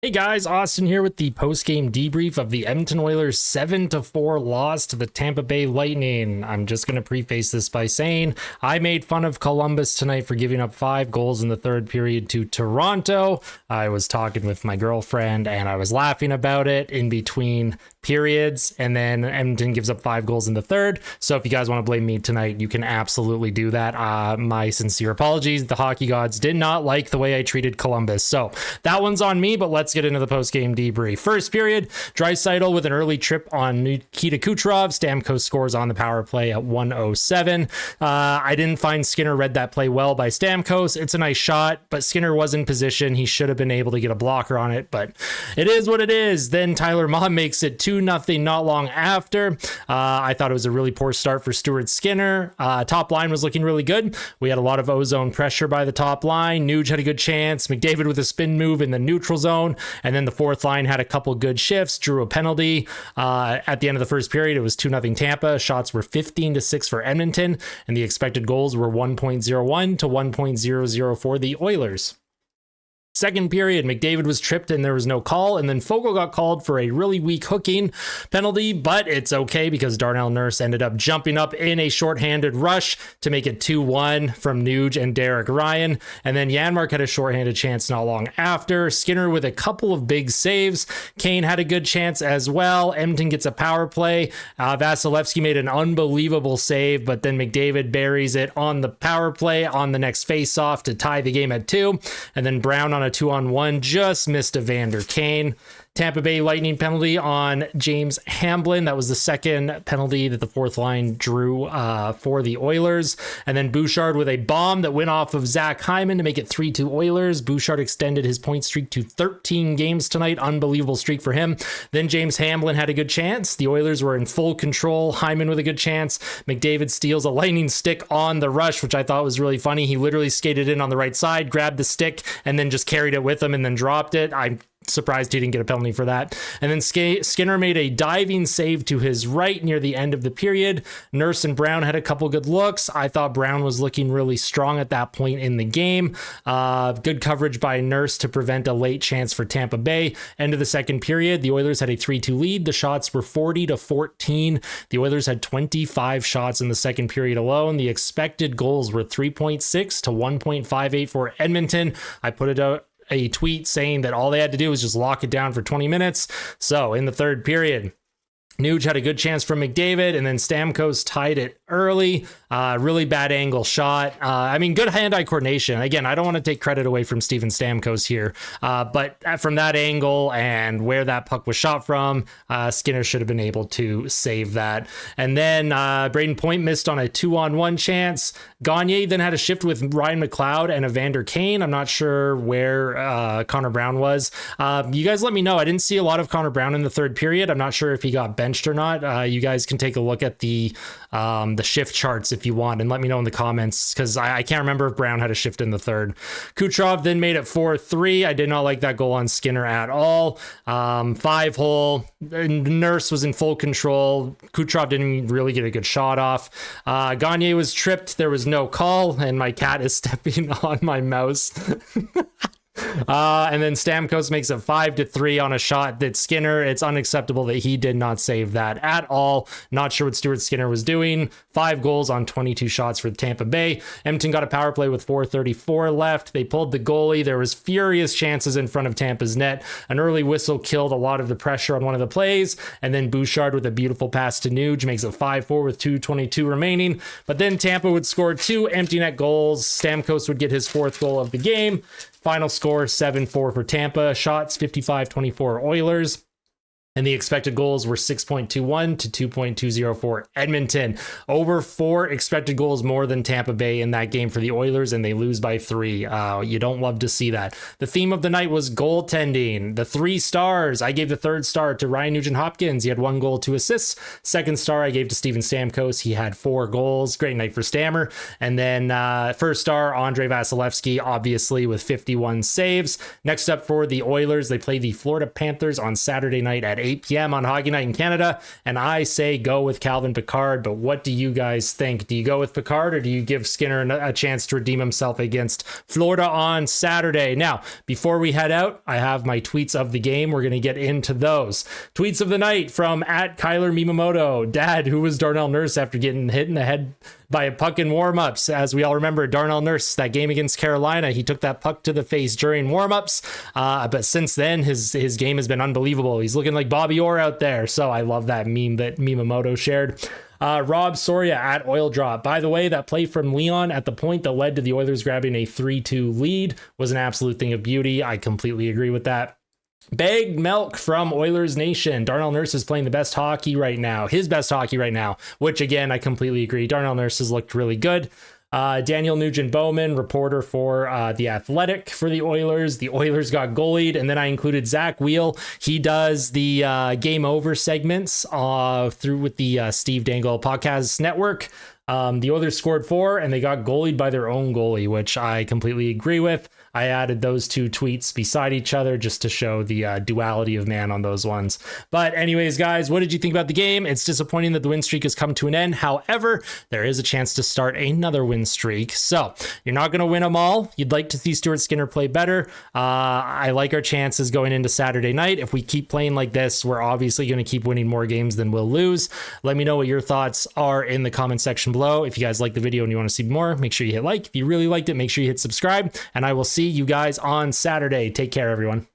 Hey guys, Austin here with the post-game debrief of the Edmonton Oilers 7-4 loss to the Tampa Bay Lightning. I'm just going to preface this by saying I made fun of Columbus tonight for giving up 5 goals in the third period to Toronto. I was talking with my girlfriend and I was laughing about it in between periods, and then Edmonton gives up 5 goals in the third. So if you guys want to blame me tonight, you can absolutely do that. My sincere apologies. The hockey gods did not like the way I treated Columbus. So that one's on me, but let's get into the post-game debrief. First period, Draisaitl with an early trip on Nikita Kucherov. Stamkos scores on the power play at 1:07. I didn't find Skinner read that play well by Stamkos. It's a nice shot, but Skinner was in position. He should have been able to get a blocker on it, but it is what it is. Then Tyler Maw makes it 2-0 not long after. I thought it was a really poor start for Stuart Skinner. Top line was looking really good. We had a lot of ozone pressure by the top line. Nuge had a good chance. McDavid with a spin move in the neutral zone. And then the fourth line had a couple good shifts, drew a penalty. At the end of the first period, it was 2-0 Tampa. Shots were 15-6 for Edmonton, and the expected goals were 1.01 to 1.00 for the Oilers. Second period, McDavid was tripped and there was no call, and then Foegele got called for a really weak hooking penalty, but it's okay because Darnell Nurse ended up jumping up in a shorthanded rush to make it 2-1 from Nuge and Derek Ryan, and then Janmark had a shorthanded chance not long after. Skinner with a couple of big saves. Kane had a good chance as well. Edmonton gets a power play. Vasilevsky made an unbelievable save, but then McDavid buries it on the power play on the next face-off to tie the game at 2, and then Brown on a 2-on-1 just missed Evander Kane. Tampa Bay Lightning penalty on James Hamblin. That was the second penalty that the fourth line drew for the Oilers. And then Bouchard with a bomb that went off of Zach Hyman to make it 3-2 Oilers. Bouchard extended his point streak to 13 games tonight. Unbelievable streak for him. Then James Hamblin had a good chance. The Oilers were in full control. Hyman with a good chance. McDavid steals a lightning stick on the rush, which I thought was really funny. He literally skated in on the right side, grabbed the stick, and then just carried it with him and then dropped it. I'm surprised he didn't get a penalty for that. And then Skinner made a diving save to his right near the end of the period. Nurse and Brown had a couple good looks. I thought Brown was looking really strong at that point in the game. Good coverage by Nurse to prevent a late chance for Tampa Bay. End of the second period, the Oilers had a 3-2 lead. The shots were 40-14. The Oilers had 25 shots in the second period alone. The expected goals were 3.6 to 1.58 for Edmonton. I put it out a tweet saying that all they had to do was just lock it down for 20 minutes. So in the third period, Nuge had a good chance from McDavid, and then Stamkos tied it early. Really bad angle shot. Good hand-eye coordination. Again, I don't want to take credit away from Steven Stamkos here, but from that angle and where that puck was shot from, Skinner should have been able to save that. And then Braden Point missed on a 2-on-1 chance. Gagne then had a shift with Ryan McLeod and Evander Kane. I'm not sure where Connor Brown was. You guys let me know. I didn't see a lot of Connor Brown in the third period. I'm not sure if he got benched or not. You guys can take a look at the shift charts if you want and let me know in the comments, because I can't remember if Brown had a shift in the third. Kucherov then made it 4-3. I did not like that goal on Skinner at all. 5-hole. Nurse was in full control. Kucherov didn't really get a good shot off. Gagne was tripped. There was no call, and my cat is stepping on my mouse. And then Stamkos makes it 5-3 on a shot that Skinner, it's unacceptable that he did not save that at all. Not sure what Stuart Skinner was doing. 5 goals on 22 shots for Tampa Bay. Edmonton got a power play with 4:34 left. They pulled the goalie. There was furious chances in front of Tampa's net. An early whistle killed a lot of the pressure on one of the plays. And then Bouchard with a beautiful pass to Nuge makes it 5-4 with 2:22 remaining. But then Tampa would score 2 empty net goals. Stamkos would get his 4th goal of the game. Final score 7-4 for Tampa. Shots 55-24 Oilers. And the expected goals were 6.21 to 2.20 for Edmonton. Over 4 expected goals more than Tampa Bay in that game for the Oilers, and they lose by 3. You don't love to see that. The theme of the night was goaltending. The 3 stars, I gave the 3rd star to Ryan Nugent-Hopkins. He had 1 goal, 2 assists. 2nd star I gave to Steven Stamkos. He had 4 goals. Great night for Stammer. And then 1st star, Andrei Vasilevsky, obviously with 51 saves. Next up for the Oilers, they play the Florida Panthers on Saturday night at 8 8 p.m. on Hockey Night in Canada, and I say go with Calvin Pickard. But what do you guys think? Do you go with Pickard, or do you give Skinner a chance to redeem himself against Florida on Saturday? Now, before we head out, I have my tweets of the game. We're going to get into those. Tweets of the night from @KylerMimamoto. Dad, who was Darnell Nurse after getting hit in the head by a puck in warmups? As we all remember, Darnell Nurse, that game against Carolina, he took that puck to the face during warmups. But since then, his game has been unbelievable. He's looking like Bobby Orr out there. So I love that meme that Mimamoto shared. Rob Soria @OilDrop. By the way, that play from Leon at the point that led to the Oilers grabbing a 3-2 lead was an absolute thing of beauty. I completely agree with that. Bag Milk from Oilers Nation. Darnell Nurse is playing the best hockey right now. His best hockey right now, which again, I completely agree. Darnell Nurse has looked really good. Daniel Nugent Bowman, reporter for The Athletic for the Oilers. The Oilers got goalied, and then I included Zach Wheel. He does the Game Over segments through with the Steve Dangle Podcast Network. The Oilers scored 4, and they got goalied by their own goalie, which I completely agree with. I added those two tweets beside each other just to show the duality of man on those ones. But anyways, guys, what did you think about the game? It's disappointing that the win streak has come to an end. However, there is a chance to start another win streak. So you're not going to win them all. You'd like to see Stuart Skinner play better. I like our chances going into Saturday night. If we keep playing like this, we're obviously going to keep winning more games than we'll lose. Let me know what your thoughts are in the comment section below. If you guys like the video and you want to see more, make sure you hit like. If you really liked it, make sure you hit subscribe, and I will see you guys on Saturday. Take care, everyone.